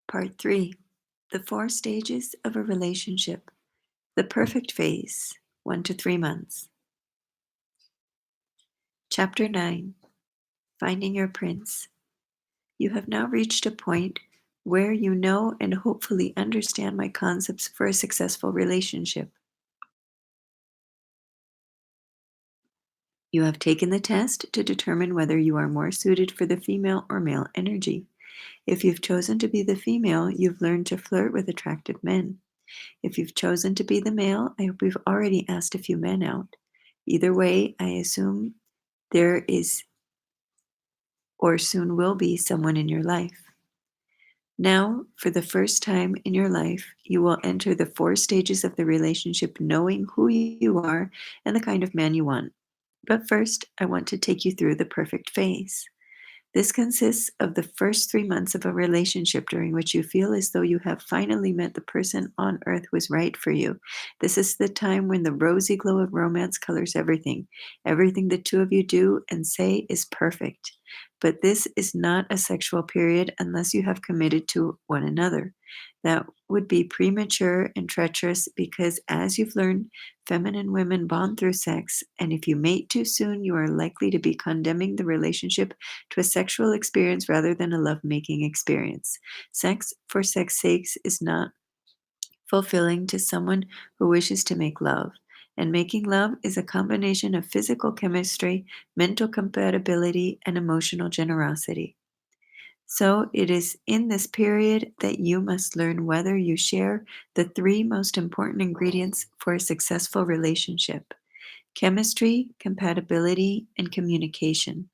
Part 3: The 4 Stages of a Relationship. The Perfect Phase, 1 to 3 months. Chapter 9: Finding Your Prince. You have now reached a point where you know and hopefully understand my concepts for a successful relationship. You have taken the test to determine whether you are more suited for the female or male energy. If you've chosen to be the female, you've learned to flirt with attractive men. If you've chosen to be the male, I hope you've already asked a few men out. Either way, I assume there is or soon will be someone in your life. Now, for the first time in your life, you will enter the 4 stages of the relationship knowing who you are and the kind of man you want. But first, I want to take you through the perfect phase. This consists of the first 3 months of a relationship during which you feel as though you have finally met the person on earth who is right for you. This is the time when the rosy glow of romance colors everything. Everything the two of you do and say is perfect. But this is not a sexual period unless you have committed to one another. That would be premature and treacherous because, as you've learned, feminine women bond through sex, and if you mate too soon, you are likely to be condemning the relationship to a sexual experience rather than a lovemaking experience. Sex for sex sakes is not fulfilling to someone who wishes to make love. And making love is a combination of physical chemistry, mental compatibility, and emotional generosity. So it is in this period that you must learn whether you share the 3 most important ingredients for a successful relationship: chemistry, compatibility, and communication.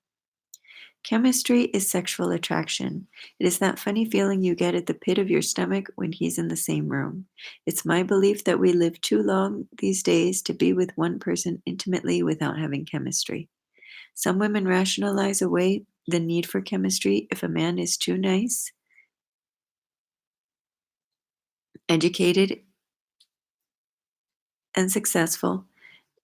Chemistry is sexual attraction. It is that funny feeling you get at the pit of your stomach when he's in the same room. It's my belief that we live too long these days to be with one person intimately without having chemistry. Some women rationalize away the need for chemistry if a man is too nice, educated, and successful.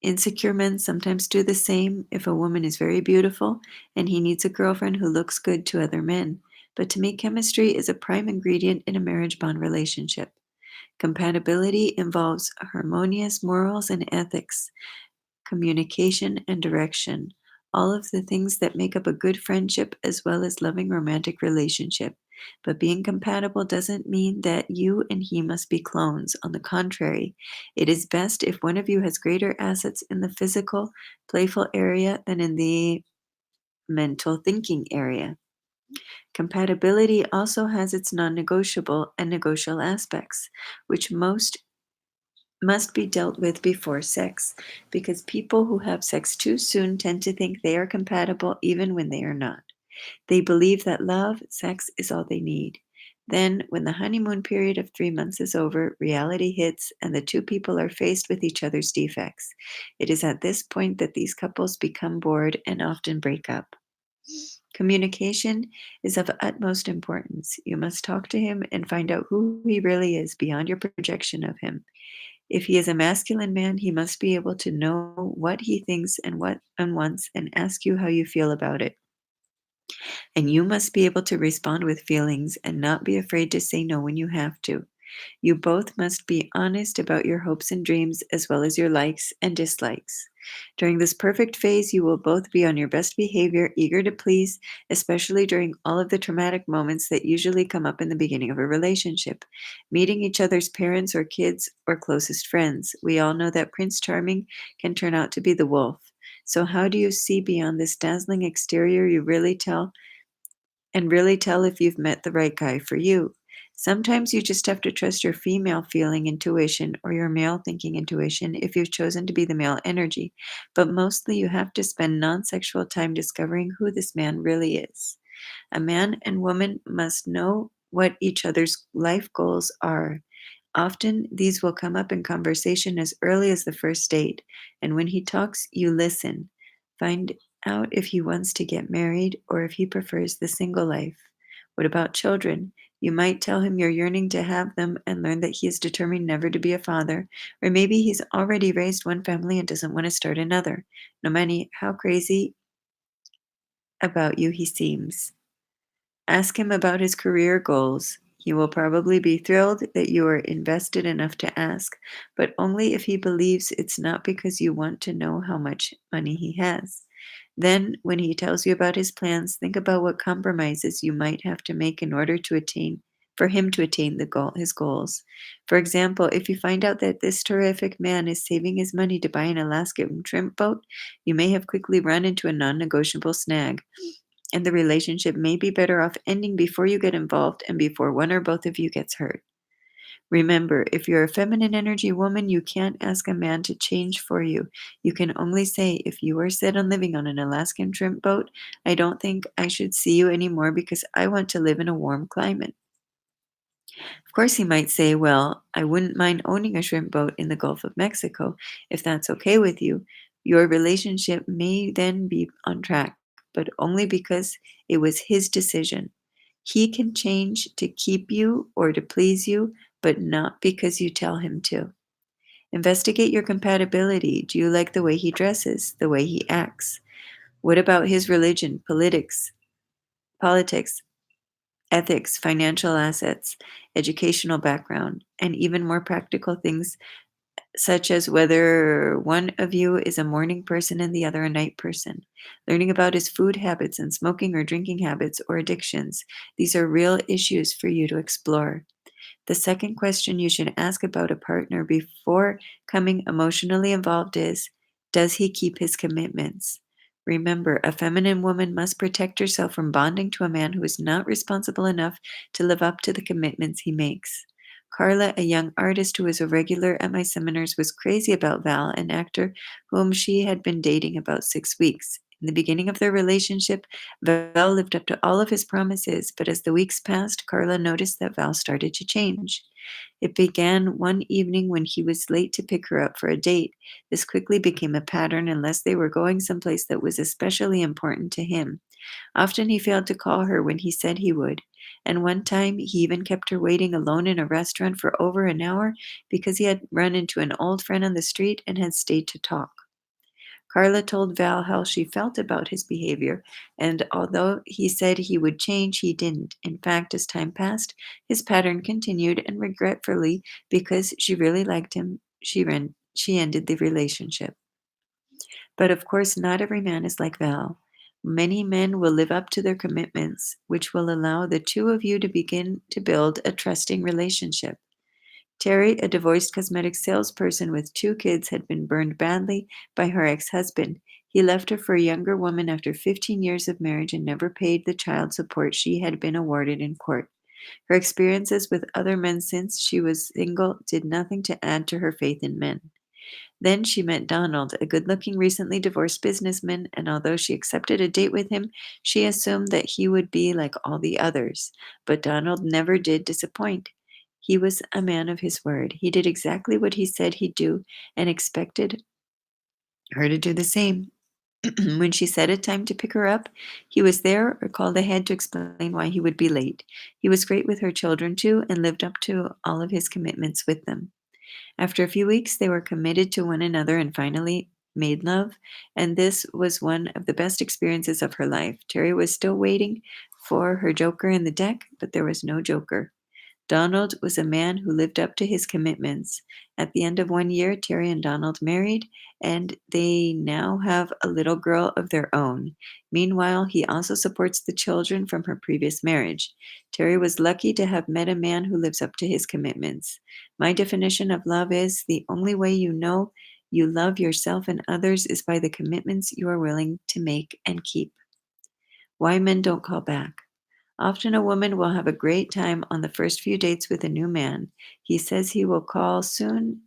Insecure men sometimes do the same if a woman is very beautiful and he needs a girlfriend who looks good to other men. But to me, chemistry is a prime ingredient in a marriage bond relationship. Compatibility involves harmonious morals and ethics, communication and direction, all of the things that make up a good friendship as well as loving romantic relationship. But being compatible doesn't mean that you and he must be clones. On the contrary, it is best if one of you has greater assets in the physical, playful area than in the mental thinking area. Compatibility also has its non-negotiable and negotiable aspects, which most must be dealt with before sex, because people who have sex too soon tend to think they are compatible even when they are not. They believe that love, sex is all they need. Then, when the honeymoon period of 3 months is over, reality hits and the two people are faced with each other's defects. It is at this point that these couples become bored and often break up. Communication is of utmost importance. You must talk to him and find out who he really is beyond your projection of him. If he is a masculine man, he must be able to know what he thinks and wants and ask you how you feel about it. And you must be able to respond with feelings and not be afraid to say no when you have to. You both must be honest about your hopes and dreams as well as your likes and dislikes. During this perfect phase, you will both be on your best behavior, eager to please, especially during all of the traumatic moments that usually come up in the beginning of a relationship. Meeting each other's parents or kids or closest friends. We all know that Prince Charming can turn out to be the wolf. So how do you see beyond this dazzling exterior really tell if you've met the right guy for you? Sometimes you just have to trust your female feeling intuition or your male thinking intuition if you've chosen to be the male energy, but mostly you have to spend non sexual time discovering who this man really is. A man and woman must know what each other's life goals are. Often these will come up in conversation as early as the first date, and when he talks, you listen. Find out if he wants to get married or if he prefers the single life. What about children? You might tell him you're yearning to have them and learn that he is determined never to be a father, or maybe he's already raised one family and doesn't want to start another, no matter how crazy about you he seems. Ask him about his career goals. He He will probably be thrilled that you are invested enough to ask, but only if he believes it's not because you want to know how much money he has. Then, when he tells you about his plans, think about what compromises you might have to make in order to attain for him to attain his goals. For example, if you find out that this terrific man is saving his money to buy an Alaskan shrimp boat, you may have quickly run into a non-negotiable snag, and the relationship may be better off ending before you get involved and before one or both of you gets hurt. Remember, if you're a feminine energy woman, you can't ask a man to change for you. You can only say, if you are set on living on an Alaskan shrimp boat, I don't think I should see you anymore because I want to live in a warm climate. Of course, he might say, well, I wouldn't mind owning a shrimp boat in the Gulf of Mexico if that's okay with you. Your relationship may then be on track, but only because it was his decision. He can change to keep you or to please you, but not because you tell him to. Investigate your compatibility. Do you like the way he dresses, the way he acts? What about his religion, politics, ethics, financial assets, educational background, and even more practical things such as whether one of you is a morning person and the other a night person? Learning about his food habits and smoking or drinking habits or addictions. These are real issues for you to explore. The second question you should ask about a partner before coming emotionally involved is, does he keep his commitments? Remember, a feminine woman must protect herself from bonding to a man who is not responsible enough to live up to the commitments he makes. Carla, a young artist who was a regular at my seminars, was crazy about Val, an actor whom she had been dating about 6 weeks. In the beginning of their relationship, Val lived up to all of his promises, but as the weeks passed, Carla noticed that Val started to change. It began one evening when he was late to pick her up for a date. This quickly became a pattern unless they were going someplace that was especially important to him. Often he failed to call her when he said he would, and one time he even kept her waiting alone in a restaurant for over an hour because he had run into an old friend on the street and had stayed to talk. Carla told Val how she felt about his behavior, and although he said he would change, he didn't. In fact, as time passed, his pattern continued, and regretfully, because she really liked him, she ended the relationship. But of course, not every man is like Val. Many men will live up to their commitments, which will allow the two of you to begin to build a trusting relationship. Terry, a divorced cosmetic salesperson with 2 kids, had been burned badly by her ex-husband. He left her for a younger woman after 15 years of marriage and never paid the child support she had been awarded in court. Her experiences with other men since she was single did nothing to add to her faith in men. Then she met Donald, a good-looking, recently divorced businessman, and although she accepted a date with him, she assumed that he would be like all the others. But Donald never did disappoint. He was a man of his word. He did exactly what he said he'd do and expected her to do the same. When she set a time to pick her up, he was there or called ahead to explain why he would be late. He was great with her children, too, and lived up to all of his commitments with them. After a few weeks, they were committed to one another and finally made love, and this was one of the best experiences of her life. Terry was still waiting for her joker in the deck, but there was no joker. Donald was a man who lived up to his commitments. At the end of one year, Terry and Donald married, and they now have a little girl of their own. Meanwhile, he also supports the children from her previous marriage. Terry was lucky to have met a man who lives up to his commitments. My definition of love is the only way you know you love yourself and others is by the commitments you are willing to make and keep. Why men don't call back. Often a woman will have a great time on the first few dates with a new man. He says he will call soon,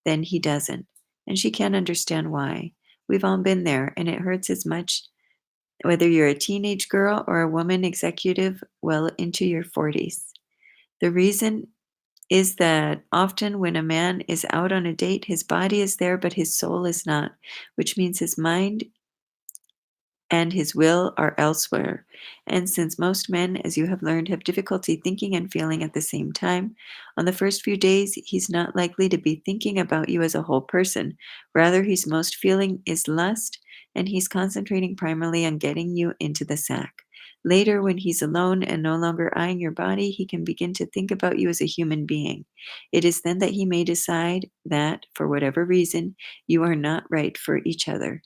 then he doesn't. And she can't understand why. We've all been there, and it hurts as much whether you're a teenage girl or a woman executive well into your 40s. The reason is that often when a man is out on a date, his body is there, but his soul is not, which means his mind and his will are elsewhere. And since most men, as you have learned, have difficulty thinking and feeling at the same time, on the first few days, he's not likely to be thinking about you as a whole person. Rather, he's most feeling is lust, and he's concentrating primarily on getting you into the sack. Later, when he's alone and no longer eyeing your body, he can begin to think about you as a human being. It is then that he may decide that, for whatever reason, you are not right for each other.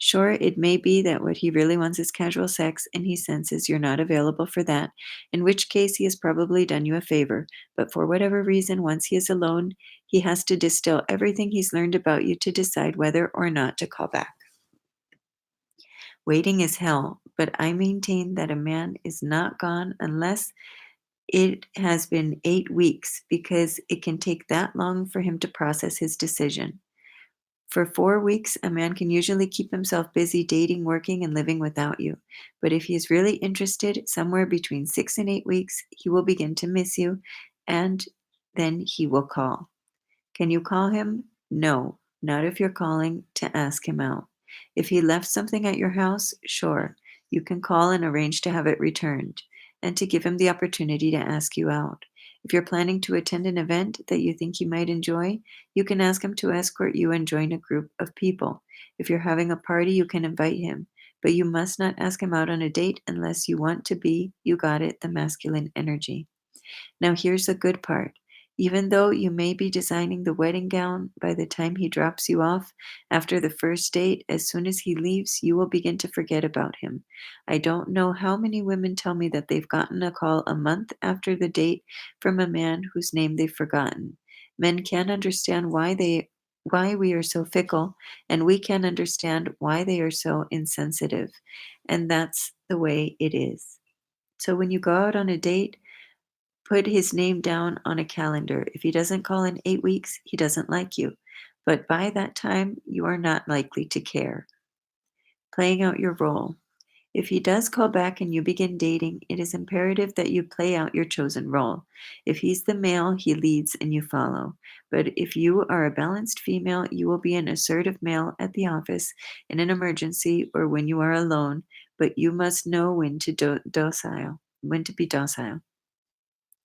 Sure, it may be that what he really wants is casual sex and he senses you're not available for that, in which case he has probably done you a favor. But for whatever reason, once he is alone, he has to distill everything he's learned about you to decide whether or not to call back. Waiting is hell, but I maintain that a man is not gone unless it has been 8 weeks, because it can take that long for him to process his decision. For 4 weeks, a man can usually keep himself busy dating, working, and living without you. But if he is really interested, somewhere between 6 and 8 weeks, he will begin to miss you, and then he will call. Can you call him? No, not if you're calling to ask him out. If he left something at your house, sure, you can call and arrange to have it returned, and to give him the opportunity to ask you out. If you're planning to attend an event that you think he might enjoy, you can ask him to escort you and join a group of people. If you're having a party, you can invite him, but you must not ask him out on a date unless you want to be, you got it, the masculine energy. Now, here's the good part. Even though you may be designing the wedding gown, by the time he drops you off after the first date, as soon as he leaves, you will begin to forget about him. I don't know how many women tell me that they've gotten a call a month after the date from a man whose name they've forgotten. Men can't understand why we are so fickle, and we can't understand why they are so insensitive. And that's the way it is. So when you go out on a date, put his name down on a calendar. If he doesn't call in 8 weeks, he doesn't like you. But by that time, you are not likely to care. Playing out your role. If he does call back and you begin dating, it is imperative that you play out your chosen role. If he's the male, he leads and you follow. But if you are a balanced female, you will be an assertive male at the office, in an emergency, or when you are alone. But you must know when to be docile.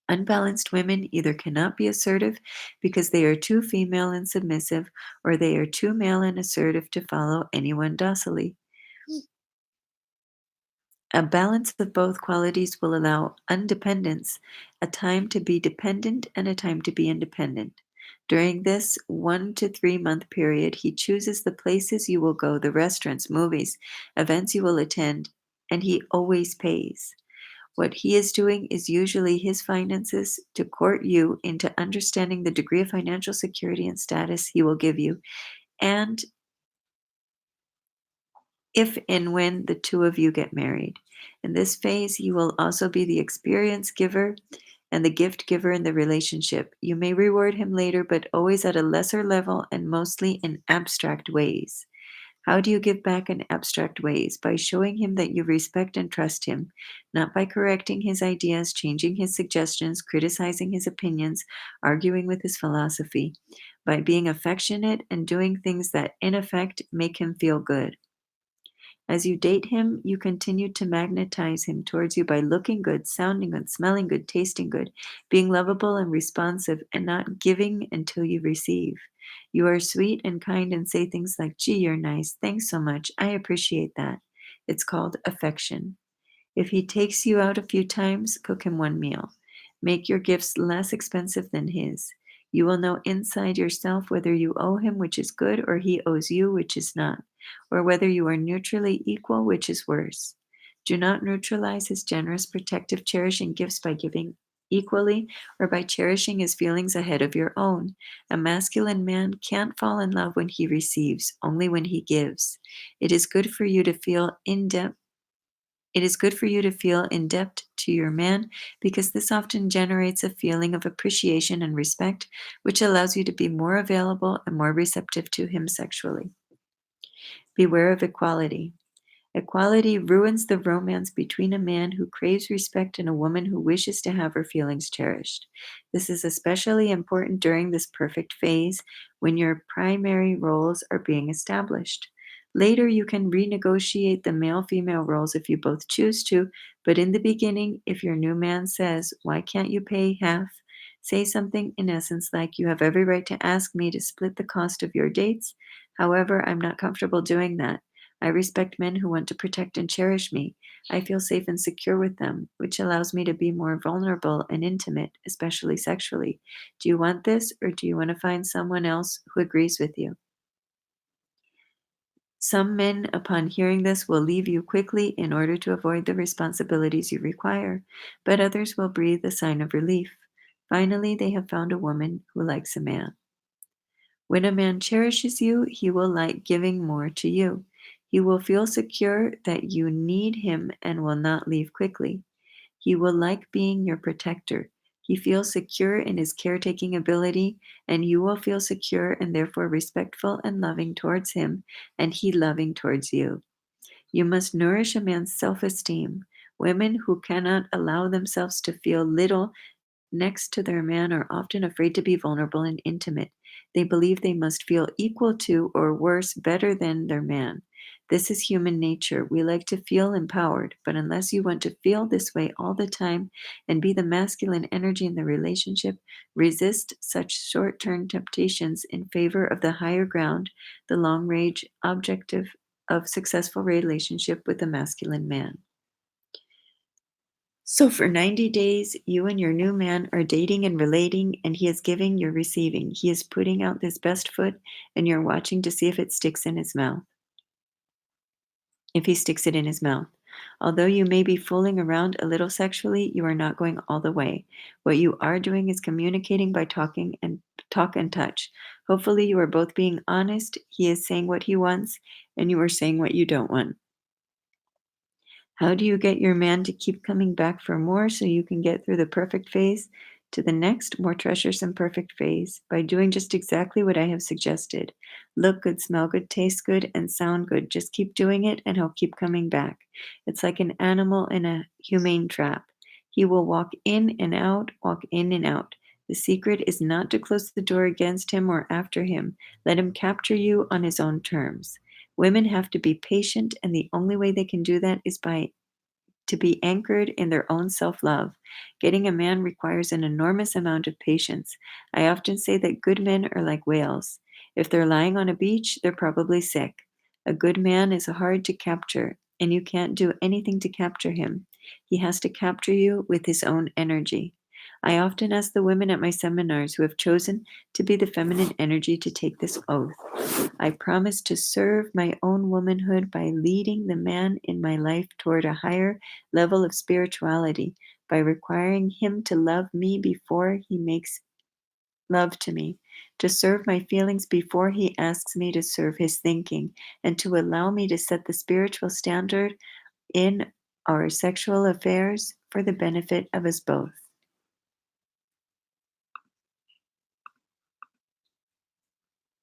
Unbalanced women either cannot be assertive because they are too female and submissive, or they are too male and assertive to follow anyone docilely. A balance of both qualities will allow undependence, a time to be dependent and a time to be independent. During this 1 to 3 month period, he chooses the places you will go, the restaurants, movies, events you will attend, and he always pays. What he is doing is usually his finances to court you into understanding the degree of financial security and status he will give you, and if and when the two of you get married. In this phase, he will also be the experience giver and the gift giver in the relationship. You may reward him later, but always at a lesser level and mostly in abstract ways. How do you give back in abstract ways? By showing him that you respect and trust him, not by correcting his ideas, changing his suggestions, criticizing his opinions, arguing with his philosophy. By being affectionate and doing things that, in effect, make him feel good. As you date him, you continue to magnetize him towards you by looking good, sounding good, smelling good, tasting good, being lovable and responsive, and not giving until you receive. You are sweet and kind and say things like, gee, you're nice. Thanks so much. I appreciate that. It's called affection. If he takes you out a few times, cook him one meal. Make your gifts less expensive than his. You will know inside yourself whether you owe him, which is good, or he owes you, which is not, or whether you are neutrally equal, which is worse. Do not neutralize his generous, protective, cherishing gifts by giving equally or by cherishing his feelings ahead of your own. A masculine man can't fall in love when he receives, only when he gives. It is good for you to feel in depth it is good for you to feel in debt to your man, because this often generates a feeling of appreciation and respect, which allows you to be more available and more receptive to him sexually. Beware of equality. Equality ruins the romance between a man who craves respect and a woman who wishes to have her feelings cherished. This is especially important during this perfect phase, when your primary roles are being established. Later, you can renegotiate the male female roles if you both choose to, but in the beginning, if your new man says, why can't you pay half? Say something in essence like, you have every right to ask me to split the cost of your dates. However, I'm not comfortable doing that. I respect men who want to protect and cherish me. I feel safe and secure with them, which allows me to be more vulnerable and intimate, especially sexually. Do you want this, or do you want to find someone else who agrees with you? Some men, upon hearing this, will leave you quickly in order to avoid the responsibilities you require, but others will breathe a sign of relief. Finally, they have found a woman who likes a man. When a man cherishes you, he will like giving more to you. He will feel secure that you need him and will not leave quickly. He will like being your protector. He feels secure in his caretaking ability, and you will feel secure and therefore respectful and loving towards him, and he loving towards you. You must nourish a man's self esteem. Women who cannot allow themselves to feel little next to their man are often afraid to be vulnerable and intimate. They believe they must feel equal to, or worse, better than their man. This is human nature. We like to feel empowered, but unless you want to feel this way all the time and be the masculine energy in the relationship, resist such short term temptations in favor of the higher ground, the long range objective of successful relationship with a masculine man. So for 90 days, you and your new man are dating and relating, and he is giving, you're receiving. He is putting out his best foot, and you're watching to see if it sticks in his mouth, if he sticks it in his mouth. Although you may be fooling around a little sexually, you are not going all the way. What you are doing is communicating by talking and talk and touch. Hopefully, you are both being honest. He is saying what he wants, and you are saying what you don't want. How do you get your man to keep coming back for more so you can get through the perfect phase to the next, more treacherous and perfect phase? By doing just exactly what I have suggested. Look good, smell good, taste good, and sound good. Just keep doing it and he'll keep coming back. It's like an animal in a humane trap. He will walk in and out, walk in and out. The secret is not to close the door against him or after him. Let him capture you on his own terms. Women have to be patient, and the only way they can do that is by to be anchored in their own self-love. Getting a man requires an enormous amount of patience. I often say that good men are like whales. If they're lying on a beach, they're probably sick. A good man is hard to capture, and you can't do anything to capture him. He has to capture you with his own energy. I often ask the women at my seminars who have chosen to be the feminine energy to take this oath. I promise to serve my own womanhood by leading the man in my life toward a higher level of spirituality, by requiring him to love me before he makes love to me, to serve my feelings before he asks me to serve his thinking, and to allow me to set the spiritual standard in our sexual affairs for the benefit of us both.